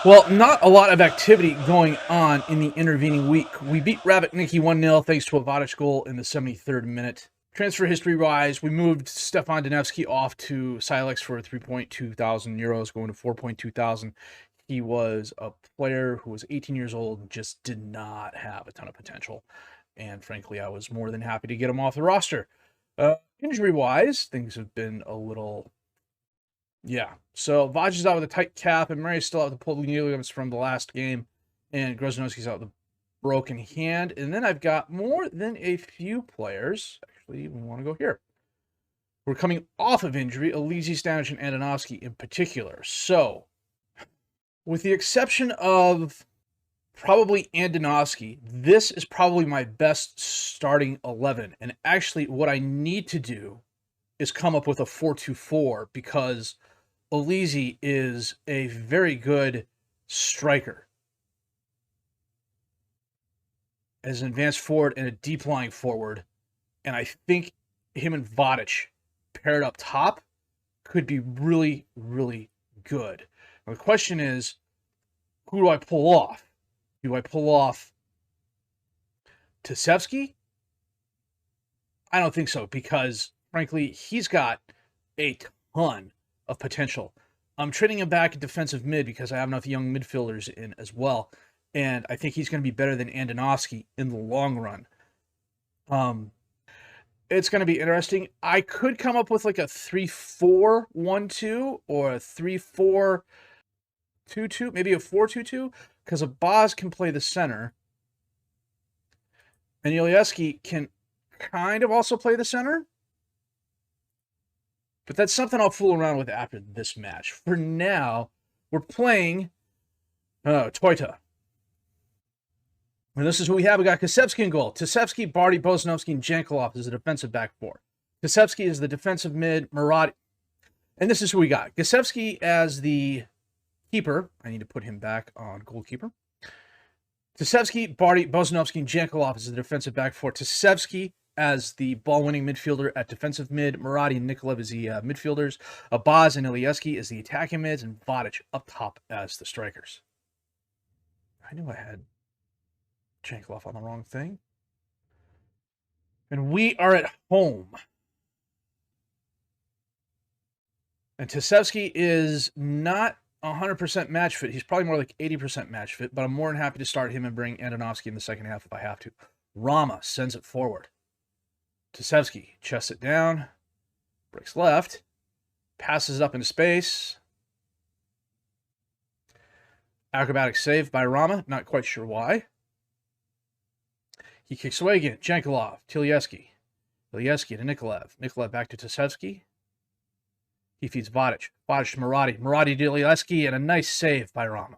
Well, not a lot of activity going on in the intervening week. We beat Rabbit Nikki 1-0 thanks to a Vardar goal in the 73rd minute. Transfer history-wise, we moved Stefan Donevsky off to Silex for 3.2 thousand euros, going to 4.2 thousand. He was a player who was 18 years old and just did not have a ton of potential. And frankly, I was more than happy to get him off the roster. Injury-wise, things have been a little... Yeah. So Vaj is out with a tight calf, and Murray's still out with the pulled ligaments from the last game, and Grozanowski's out with a broken hand. And then I've got more than a few players. Actually, we want to go here. We're coming off of injury, Alizi, Stanic, and Andonovsky in particular. So, with the exception of probably Andonovsky, this is probably my best starting 11. And actually, what I need to do is come up with a 4-2-4 because Alizi is a very good striker as an advanced forward and a deep lying forward. And I think him and Vodic paired up top could be really, really good. Now, the question is, who do I pull off? Do I pull off Tasevsky? I don't think so, because frankly, he's got a ton of potential. I'm trading him back at defensive mid because I have enough young midfielders in as well. And I think he's going to be better than Andonovsky in the long run. It's going to be interesting. I could come up with like a 3-4-1-2 or a 3-4-2-2, maybe a 4-2-2, because Abaz can play the center. And Ilieski can kind of also play the center. But that's something I'll fool around with after this match. For now, we're playing Toita. And this is who we have. We got Kasevsky in goal. Tasevsky, Barty, Bozanovsky, and Jankelov is the defensive back four. Kasevsky is the defensive mid, Murad. And this is who we got. Kasevsky as the keeper. I need to put him back on goalkeeper. Tasevsky, Barty, Bozanovsky, and Jankelov is the defensive back four. Tasevsky as the ball-winning midfielder at defensive mid. Muradi and Nikolaev as the midfielders. Abaz and Ilieski as the attacking mids. And Vodic up top as the strikers. I knew I had Jankelov on the wrong thing. And we are at home. And Tasevsky is not 100% match fit. He's probably more like 80% match fit, but I'm more than happy to start him and bring Andonovsky in the second half if I have to. Rama sends it forward. Tasevsky chests it down, breaks left, passes it up into space. Acrobatic save by Rama, not quite sure why. He kicks away again. Jankelov, Tilieski. Ilieski to Nikolaev. Nikolaev back to Tasevsky. He feeds Vodic. Vodic to Muradi. Muradi to Ilieski, and a nice save by Rama.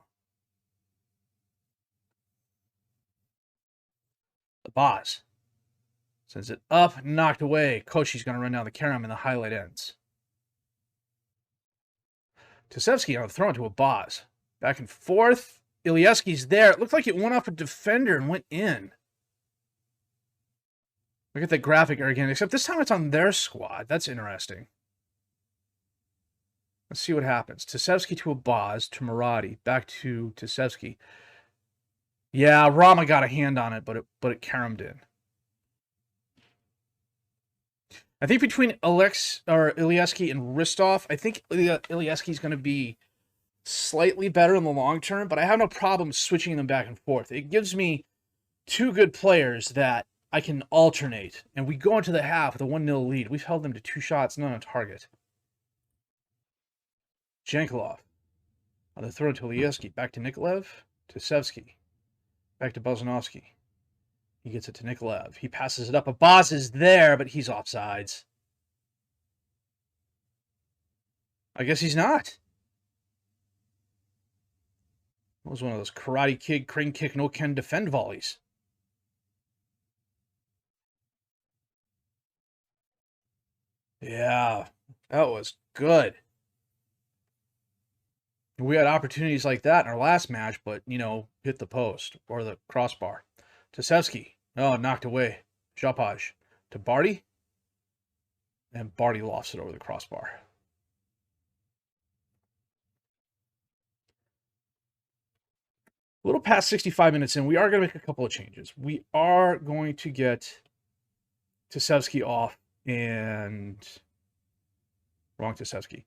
The Boz sends it up, knocked away. Koshi's going to run down the carom, and the highlight ends. Tasevsky on the throw into a Boz. Back and forth. Ilieski's there. It looked like it went off a defender and went in. Look at the graphic again, except this time it's on their squad. That's interesting. Let's see what happens. Tasevsky to a Boz, to Muradi, back to Tasevsky. Yeah, Rama got a hand on it, but it caromed in. I think between Ilieski and Ristov, I think Ilieski is going to be slightly better in the long term, but I have no problem switching them back and forth. It gives me two good players that I can alternate, and we go into the half with a 1-0 lead. We've held them to 2 shots, none on target. Jankelov. On the throw to Ilieski. Back to Nikolaev. Tasevsky. Back to Bozanovsky. He gets it to Nikolaev. He passes it up. Abaz is there, but he's offsides. I guess he's not. It was one of those Karate Kid, crane kick, no can defend volleys. Yeah, that was good. We had opportunities like that in our last match, but, hit the post or the crossbar. Tasevsky. Oh, knocked away. Japaj to Barty. And Barty lofts it over the crossbar. A little past 65 minutes in, we are going to make a couple of changes. We are going to get Tosevsky off and wrong Tosevsky,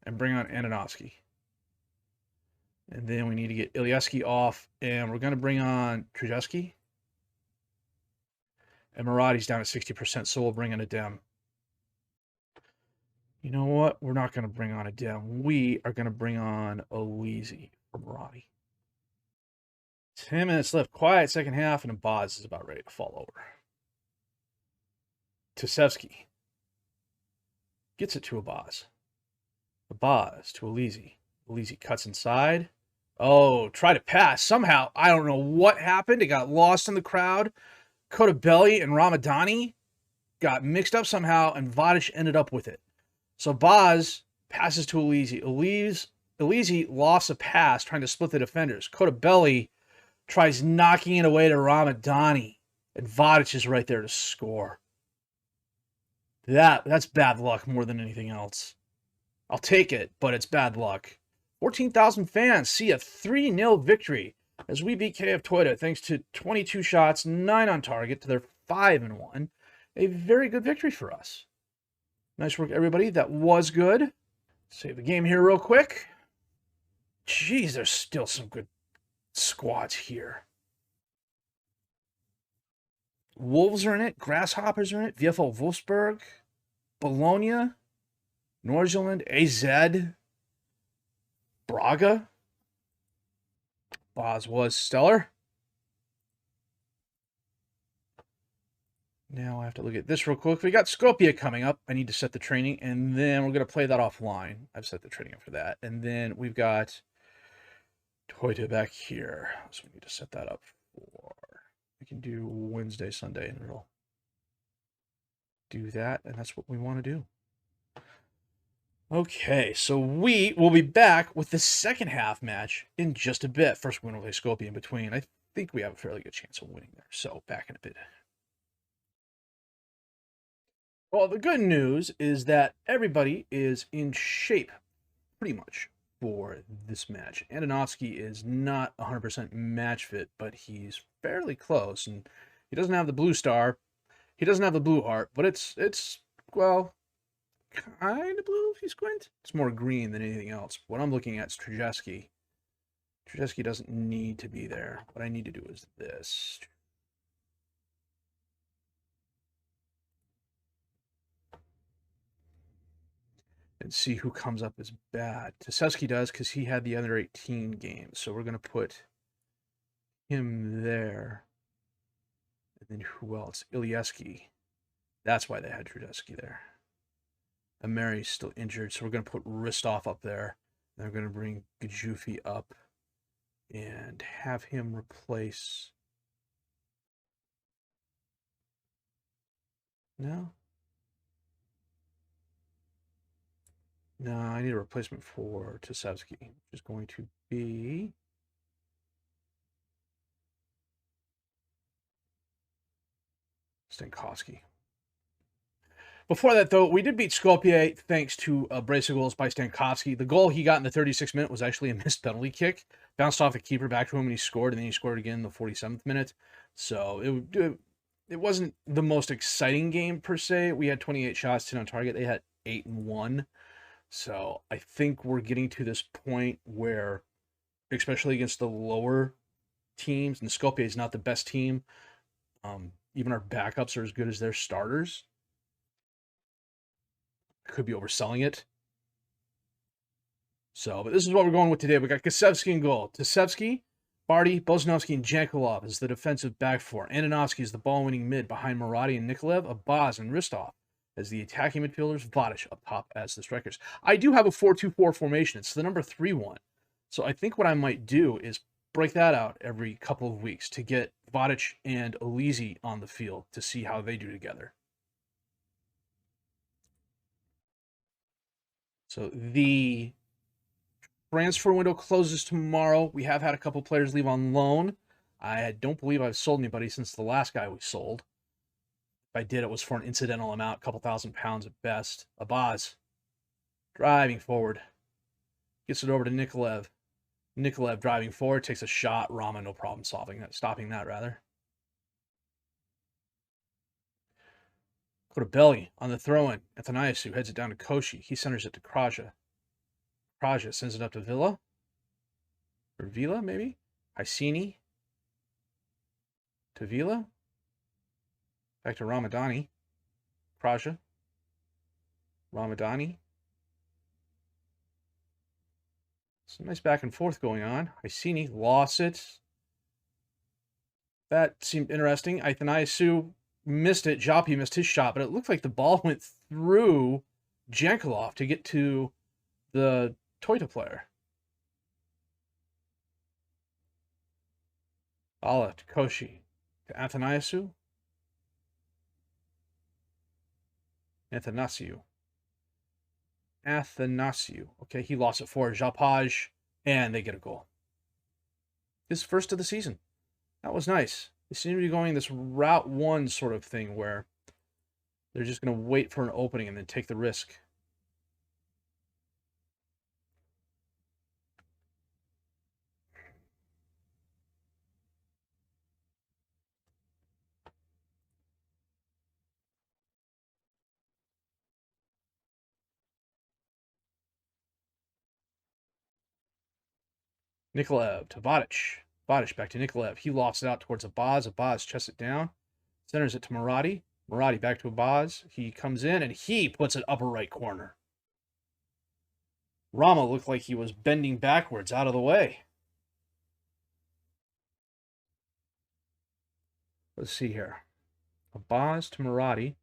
and bring on Ananovsky. And then we need to get Ilyeski off, and we're going to bring on Trzeski. And Maradi's down at 60%, so we'll bring in a Dem. You know what? We're not going to bring on a Dem. We are going to bring on Olizi for Maradi. 10 minutes left. Quiet second half, and Abaz is about ready to fall over. Tosevsky gets it to Abaz. Abaz to Olizi. Olizi cuts inside. Oh, try to pass. Somehow, I don't know what happened. It got lost in the crowd. Kotabelli and Ramadani got mixed up somehow, and Vardar ended up with it. So Baz passes to Olizi. Olizi lost a pass trying to split the defenders. Kotabelli tries knocking it away to Ramadani, and Vardar is right there to score. That's bad luck more than anything else. I'll take it, but it's bad luck. 14,000 fans see a 3-0 victory as we beat KF Toyota thanks to 22 shots, 9 on target to their 5-1. A very good victory for us. Nice work, everybody. That was good. Save the game here real quick. Jeez, there's still some good squads here. Wolves are in it. Grasshoppers are in it. VfL Wolfsburg. Bologna. Nordsjælland. AZ. Braga. Boz was stellar. Now I have to look at this real quick. We got Skopje coming up. I need to set the training, and then we're going to play that offline. I've set the training up for that. And then we've got Toyota back here. So we need to set that up for... We can do Wednesday, Sunday, and it'll do that, and that's what we want to do. Okay, so we will be back with the second half match in just a bit. First, we're going to play Skopje in between. I think we have a fairly good chance of winning there. So, back in a bit. Well, the good news is that everybody is in shape, pretty much, for this match. Ananovsky is not 100% match fit, but he's fairly close, and he doesn't have the blue star. He doesn't have the blue heart, but it's well, kind of blue if you squint. It's more green than anything else. What I'm looking at is Trzeski. Trzeski doesn't need to be there. What I need to do is this. And see who comes up as bad. Tosevsky does because he had the under 18 games. So we're going to put him there. And then who else? Ilyeski. That's why they had Trzeski there. Amari's still injured, so we're going to put Ristov up there. And we're going to bring Gajufi up and have him replace... No? No, I need a replacement for Tosevsky, which is going to be... Stankovsky. Before that, though, we did beat Skopje thanks to a brace of goals by Stankovsky. The goal he got in the 36th minute was actually a missed penalty kick. Bounced off the keeper back to him, and he scored, and then he scored again in the 47th minute. So it wasn't the most exciting game, per se. We had 28 shots, 10 on target. They had 8 and 1. So I think we're getting to this point where, especially against the lower teams, and Skopje is not the best team, even our backups are as good as their starters. Could be overselling it. So, but this is what we're going with today. We got Kasevsky in goal. Tosevsky, Barty, Bosnovsky, and Jankulov as the defensive back four. Ananovsky is the ball-winning mid behind Maradi and Nikolaev. Abaz and Ristov as the attacking midfielders. Vardar up top as the strikers. I do have a 4-2-4 formation. It's the number 3-1. So I think what I might do is break that out every couple of weeks to get Vardar and Olizi on the field to see how they do together. So the transfer window closes tomorrow. We have had a couple players leave on loan. I don't believe I've sold anybody since the last guy we sold. If I did, it was for an incidental amount, a couple £1,000 at best. Abaz driving forward. Gets it over to Nikolaev. Nikolaev driving forward, takes a shot. Rama, no problem stopping that, rather. Belly on the throw-in. Athanasiou heads it down to Koshi. He centers it to Kraja. Kraja sends it up to Villa. Or Vila, maybe? Hysini. To Vila. Back to Ramadani. Kraja. Ramadani. Some nice back and forth going on. Hysini lost it. That seemed interesting. Athanasiou missed it. Joppy missed his shot, but it looked like the ball went through Jankelov to get to the Toyota player. Ala to Koshi to Athanasiou. Athanasiou. Okay, he lost it for Japage, and they get a goal. His first of the season. That was nice. They seem to be going this Route 1 sort of thing where they're just going to wait for an opening and then take the risk. Nikolaev to Vadic. Vadic back to Nikolaev. He lofts it out towards Abaz. Abaz chests it down. Centers it to Maradi. Maradi back to Abaz. He comes in and he puts it upper right corner. Rama looked like he was bending backwards out of the way. Let's see here. Abaz to Maradi.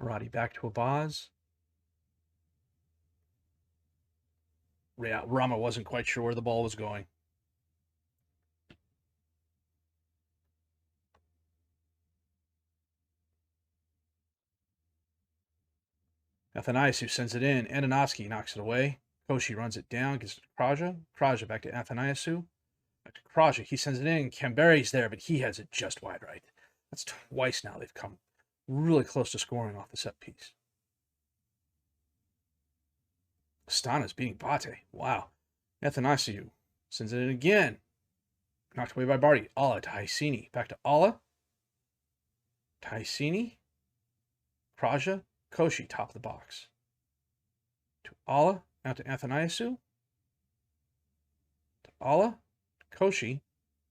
Maradi back to Abaz. Yeah, Rama wasn't quite sure where the ball was going. Athanasiou sends it in. Antonovsky knocks it away. Koshi runs it down, gets it to Kraja. Kraja back to Athanasiou. Back to Kraja. He sends it in. Kamberi's there, but he has it just wide right. That's twice now they've come really close to scoring off the set piece. Stana's beating Bate. Wow. Athanasiou sends it in again. Knocked away by Barty. Ala to Hysini. Back to Ala. To Hysini. Kraja. Koshi, top of the box. To Ala. Out to Athanasiou. To Ala. To Koshi.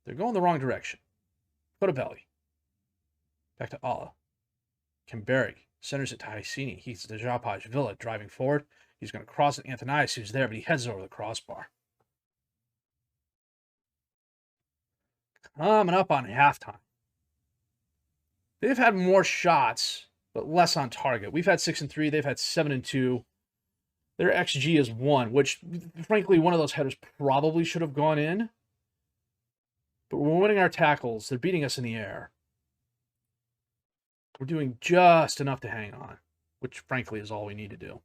They're going the wrong direction. Belly. Back to Ala. Kamberi centers it to Hysini. He's the Japage Villa driving forward. He's going to cross it. Athanasiou's there, but he heads over the crossbar. Coming up on halftime. They've had more shots, but less on target. We've had 6 and 3. They've had 7 and 2. Their XG is 1, which, frankly, one of those headers probably should have gone in. But we're winning our tackles. They're beating us in the air. We're doing just enough to hang on, which, frankly, is all we need to do.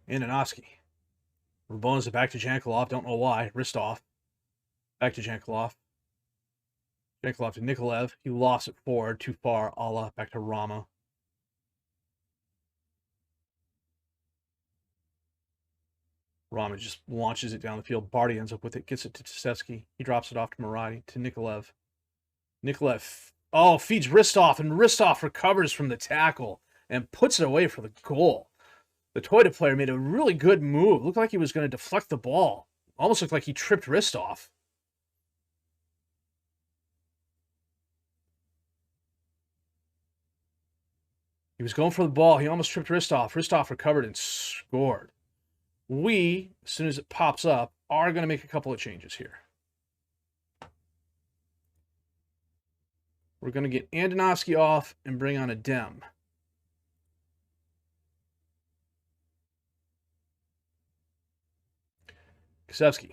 Antonovsky. Rabones it back to Jankelov. Don't know why. Wrist off. Back to Jankelov. Jankelov to Nikolaev. He lost it forward. Too far. Ala back to Rama. Rama just launches it down the field. Barty ends up with it. Gets it to Tsevsky. He drops it off to Maradi. To Nikolaev. Nikolaev. Oh, feeds Ristov. And Ristov recovers from the tackle and puts it away for the goal. The Toyota player made a really good move. Looked like he was going to deflect the ball. Almost looked like he tripped Ristov. He was going for the ball. He almost tripped Ristov. Ristov recovered and scored. We, as soon as it pops up, are going to make a couple of changes here. We're going to get Antonovsky off and bring on a Dem. Tsevsky.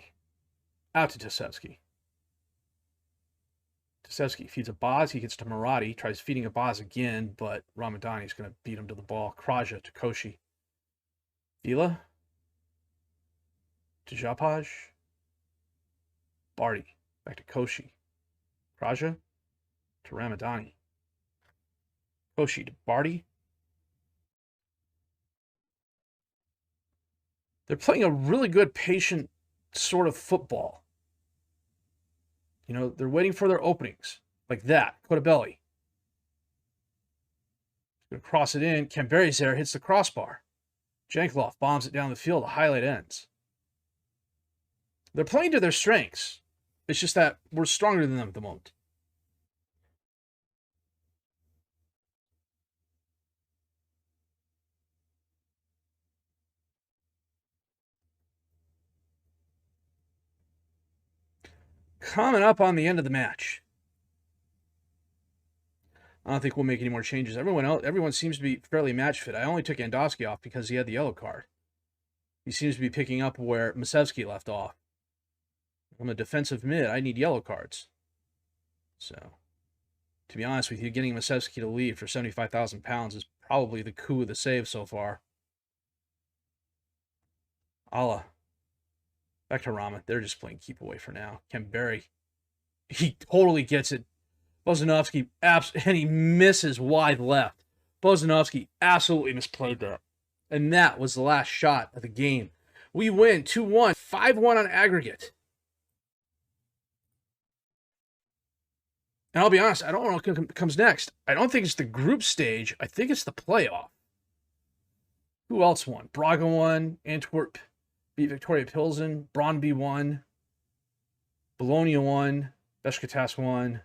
Out to Tsevsky. Tsevsky feeds a Boz. He gets to Maradi. Tries feeding a Boz again, but Ramadani is going to beat him to the ball. Kraja to Koshi. Vila. To Japage. Barty. Back to Koshi. Kraja. To Ramadani. Hoshi to Barty. They're playing a really good, patient sort of football. You know, they're waiting for their openings. Like that. Cottabelli. Going to cross it in. Kamberi's there. Hits the crossbar. Jankelov bombs it down the field. The highlight ends. They're playing to their strengths. It's just that we're stronger than them at the moment. Coming up on the end of the match. I don't think we'll make any more changes. Everyone seems to be fairly match fit. I only took Andowski off because he had the yellow card. He seems to be picking up where Masevsky left off. I'm a defensive mid. I need yellow cards. So, to be honest with you, getting Masevsky to leave for 75,000 pounds is probably the coup of the save so far. Allah. Back to Rama. They're just playing keep away for now. Kamberi. He totally gets it. Bozanovsky, and he misses wide left. Bozanovsky absolutely misplayed that. And that was the last shot of the game. We win 2-1, 5-1 on aggregate. And I'll be honest, I don't know what comes next. I don't think it's the group stage. I think it's the playoff. Who else won? Braga won. Antwerp beat Victoria Pilsen. Brøndby won. Bologna won. Beşiktaş won.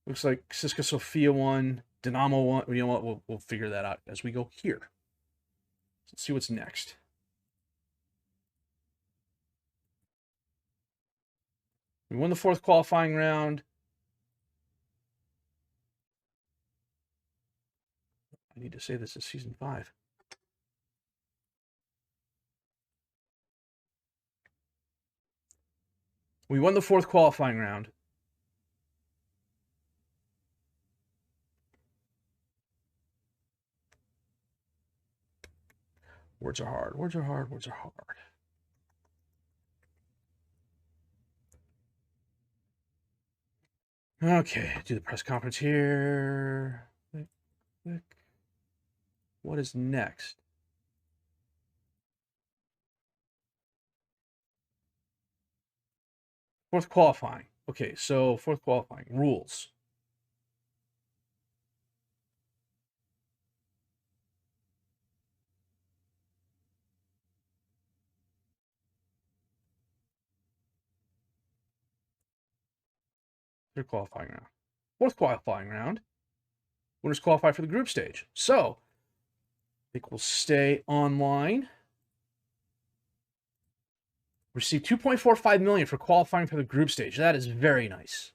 Looks like Siska Sofia won. Dynamo won. You know what? We'll figure that out as we go here. Let's see what's next. We won the fourth qualifying round. I need to say this is season 5. We won the fourth qualifying round. Words are hard. Words are hard. Words are hard. Okay, do the press conference here. Click, click. What is next? Fourth qualifying. Okay, so fourth qualifying. Rules. Third qualifying round. Fourth qualifying round. Winners qualify for the group stage. So, I think we'll stay online. Receive $2.45 million for qualifying for the group stage. That is very nice.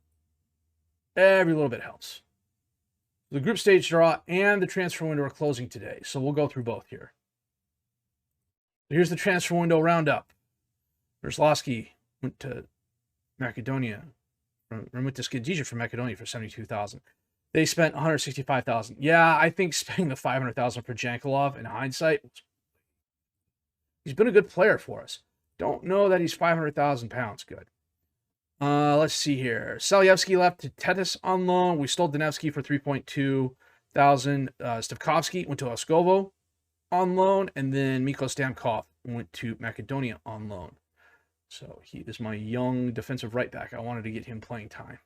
Every little bit helps. The group stage draw and the transfer window are closing today, so we'll go through both here. Here's the transfer window roundup. Verslavsky went to Macedonia. Went to Skidija from Macedonia for $72,000. They spent $165,000. Yeah, I think spending the $500,000 for Jankelov in hindsight, he's been a good player for us. Don't know that he's 500,000 pounds good. Let's see here. Salyevsky left to Tetis on loan. We stole Danevsky for $3.2 thousand. Stavkovsky went to Oskovo on loan, and then Miko Stamkov went to Macedonia on loan. So he is my young defensive right back. I wanted to get him playing time.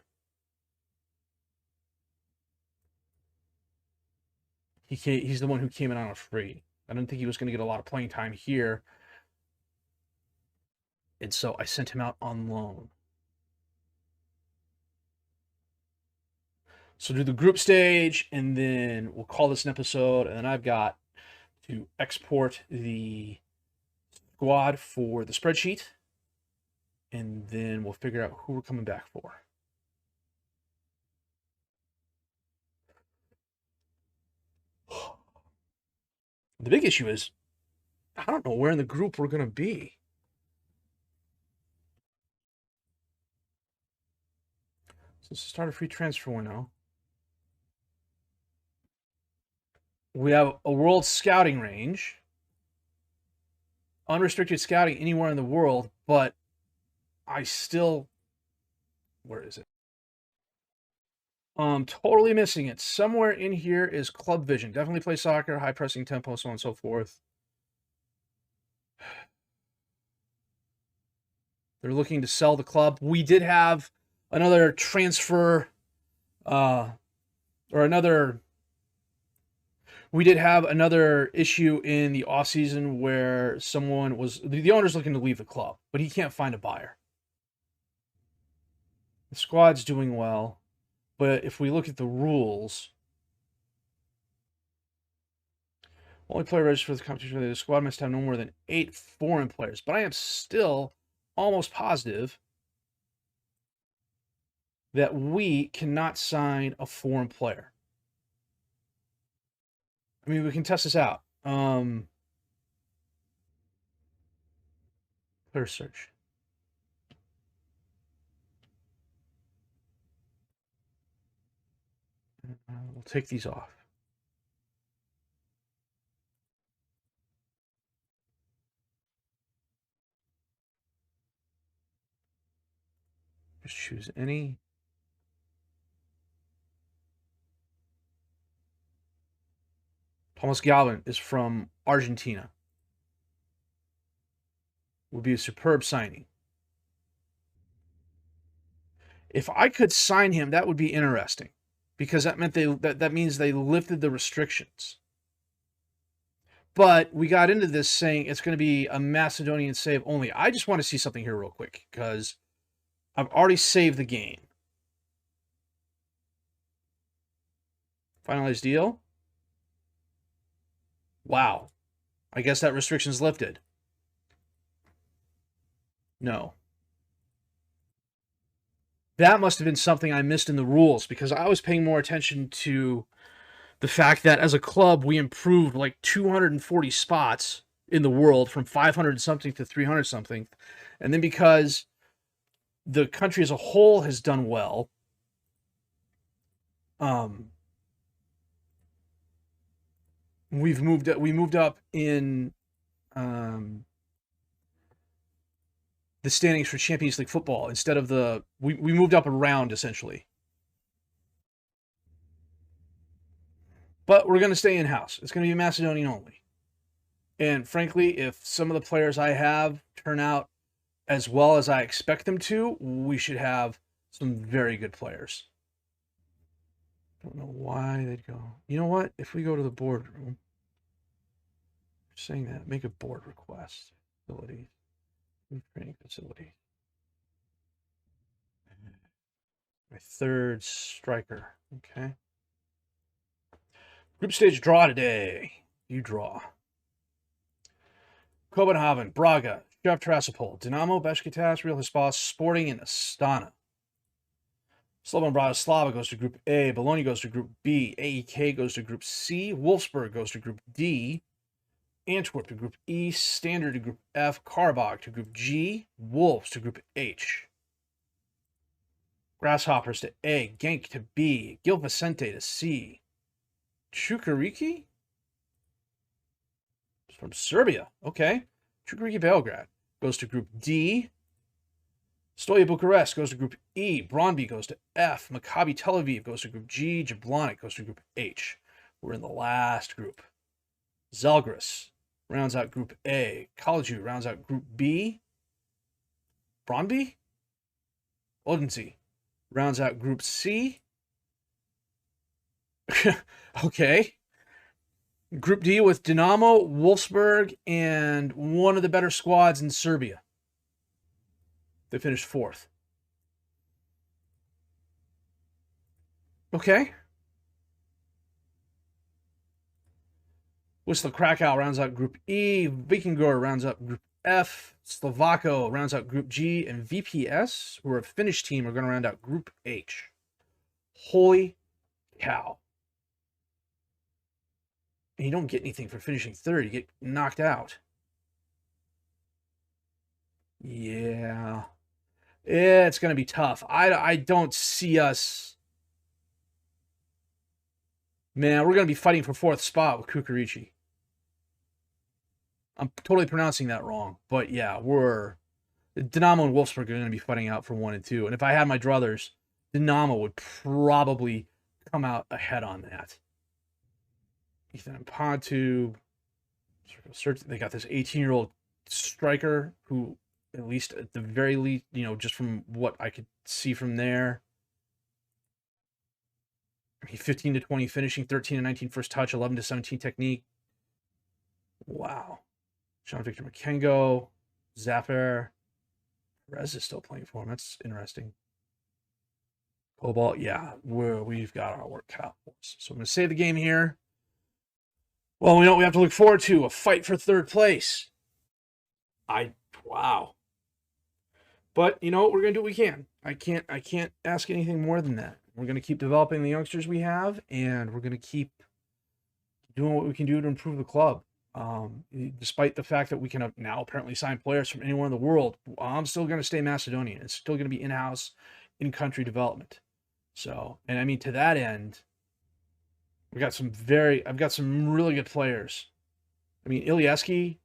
He's the one who came in on a free. I didn't think he was going to get a lot of playing time here. And so I sent him out on loan. So do the group stage, and then we'll call this an episode. And then I've got to export the squad for the spreadsheet. And then we'll figure out who we're coming back for. The big issue is, I don't know where in the group we're going to be. So let's start a free transfer window. We have a world scouting range. Unrestricted scouting anywhere in the world, but I still... Where is it? Totally missing it. Somewhere in here is club vision. Definitely play soccer, high pressing tempo, so on and so forth. They're looking to sell the club. We did have another transfer, we did have another issue in the offseason where someone was, the owner's looking to leave the club, but he can't find a buyer. The squad's doing well, but if we look at the rules, only player registered for the competition, the squad must have no more than 8 foreign players, but I am still almost positive that we cannot sign a foreign player. I mean, we can test this out. Player search. We'll take these off. Just choose any. Thomas Galvin is from Argentina. Would be a superb signing. If I could sign him, that would be interesting, because that meant that means they lifted the restrictions. But we got into this saying it's going to be a Macedonian save only. I just want to see something here real quick, because I've already saved the game. Finalize deal. Wow. I guess that restriction's lifted. No. That must have been something I missed in the rules, because I was paying more attention to the fact that as a club, we improved like 240 spots in the world from 500 something to 300 something. And then because the country as a whole has done well, we moved up in the standings for Champions League football instead of we moved up a round essentially. But we're going to stay in-house. It's going to be Macedonian only. And frankly, if some of the players I have turn out as well as I expect them to, we should have some very good players. Don't know why they'd go. You know what? If we go to the boardroom, saying that, make a board request. Facilities. Training facility. My third striker. Okay. Group stage draw today. You draw. Copenhagen, Braga, Shakhtar Tiraspol, Dinamo, Beşiktaş, Real Hispos, Sporting, and Astana. Slovan Bratislava goes to Group A. Bologna goes to Group B. AEK goes to Group C. Wolfsburg goes to Group D. Antwerp to Group E. Standard to Group F. Karabakh to Group G. Wolves to Group H. Grasshoppers to A. Genk to B. Gil Vicente to C. Chukariki? From Serbia. Okay. Chukariki Belgrade goes to Group D. Stoya Bucharest goes to Group E. Brøndby goes to F. Maccabi Tel Aviv goes to Group G. Jablonec goes to Group H. We're in the last group. Zalgiris rounds out Group A. Kalaju rounds out Group B. Brøndby? Odense rounds out Group C. Okay. Group D with Dinamo, Wolfsburg, and one of the better squads in Serbia. They finished fourth. Okay. Wisla Krakow rounds out Group E. Vikingor rounds out Group F. Slovako rounds out Group G. And VPS, who are a Finnish team, are going to round out Group H. Holy cow. And you don't get anything for finishing third. You get knocked out. Yeah. It's going to be tough. I don't see us. Man, we're going to be fighting for fourth spot with Kukarici. I'm totally pronouncing that wrong. But yeah, Dinamo and Wolfsburg are going to be fighting out for 1 and 2. And if I had my druthers, Dynamo would probably come out ahead on that. Ethan Pontu, they got this 18-year-old striker who, at least at the very least, just from what I could see from there, 15 to 20 finishing, 13 to 19 first touch, 11 to 17 technique. Wow. John Victor McKengo, Zapper, Perez is still playing for him. That's interesting. Cobalt, yeah, we've got our work cut out for us. So I'm going to save the game here. Well, we know what we have to look forward to, a fight for third place. Wow. But you know what? We're going to do what we can. I can't ask anything more than that. We're going to keep developing the youngsters we have, and we're going to keep doing what we can do to improve the club. Despite the fact that we can now apparently sign players from anywhere in the world, I'm still going to stay Macedonian. It's still going to be in-house, in-country development. So, and I mean, to that end, I've got some really good players. I mean, Ilieski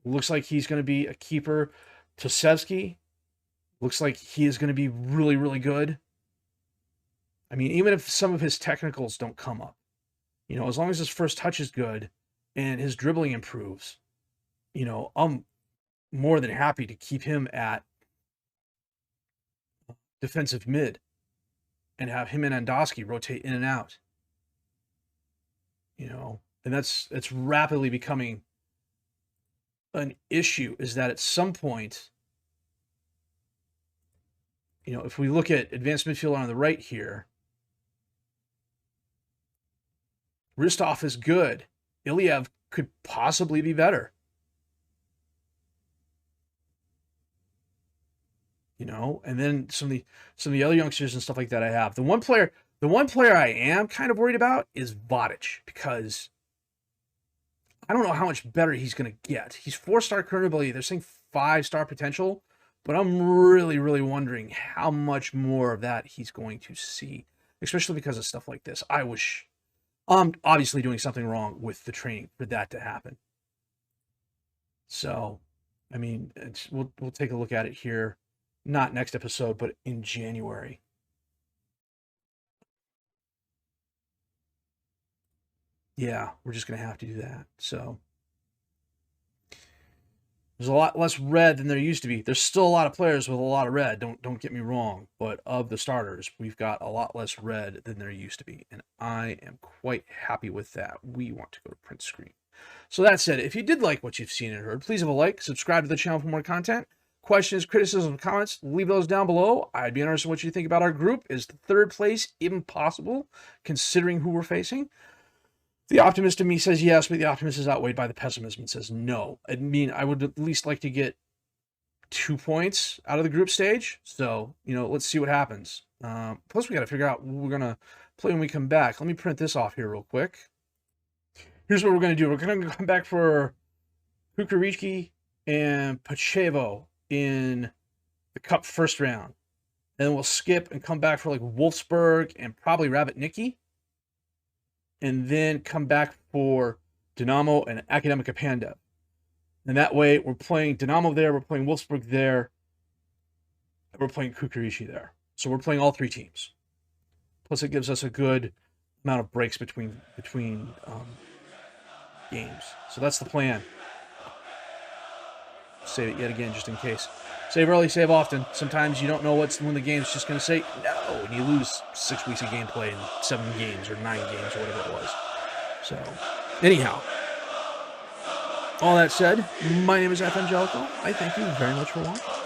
looks like he's going to be a keeper. Tosevsky looks like he is going to be really, really good. I mean, even if some of his technicals don't come up, as long as his first touch is good and his dribbling improves, I'm more than happy to keep him at defensive mid and have him and Andosky rotate in and out. And it's rapidly becoming an issue, is that at some point, if we look at advanced midfielder on the right here, Ristov is good. Iliev could possibly be better. And then some of the other youngsters and stuff like that I have. The one player I am kind of worried about is Vardar, because I don't know how much better he's going to get. He's 4-star current ability. They're saying 5-star potential, but I'm really, really wondering how much more of that he's going to see, especially because of stuff like this. I'm obviously doing something wrong with the training for that to happen. So, I mean, we'll take a look at it here, not next episode, but in January. Yeah, we're just going to have to do that. So there's a lot less red than there used to be. There's still a lot of players with a lot of red, don't get me wrong, but of the starters, we've got a lot less red than there used to be, and I am quite happy with that. We want to go to print screen. So that said, if you did like what you've seen and heard, please have a like, subscribe to the channel for more content. Questions, criticisms, comments, leave those down below. I'd be interested in what you think about our group. Is the third place even possible, considering who we're facing? The optimist in me says yes, but the optimist is outweighed by the pessimism and says no. I mean, I would at least like to get 2 points out of the group stage. So, let's see what happens. Plus, we got to figure out what we're going to play when we come back. Let me print this off here real quick. Here's what we're going to do. We're going to come back for Kukaricki and Pachevo in the Cup first round. And then we'll skip and come back for like Wolfsburg and probably Rabbit Nicky. And then come back for Dynamo and Akademika Pandev. And that way, we're playing Dynamo there, we're playing Wolfsburg there, and we're playing Kukaricki there. So we're playing all 3 teams. Plus, it gives us a good amount of breaks between games. So that's the plan. Save it yet again, just in case. Save early, save often. Sometimes you don't know when the game's just going to say no, and you lose 6 weeks of gameplay in 7 games or 9 games or whatever it was. So, anyhow, all that said, my name is FM22. I thank you very much for watching.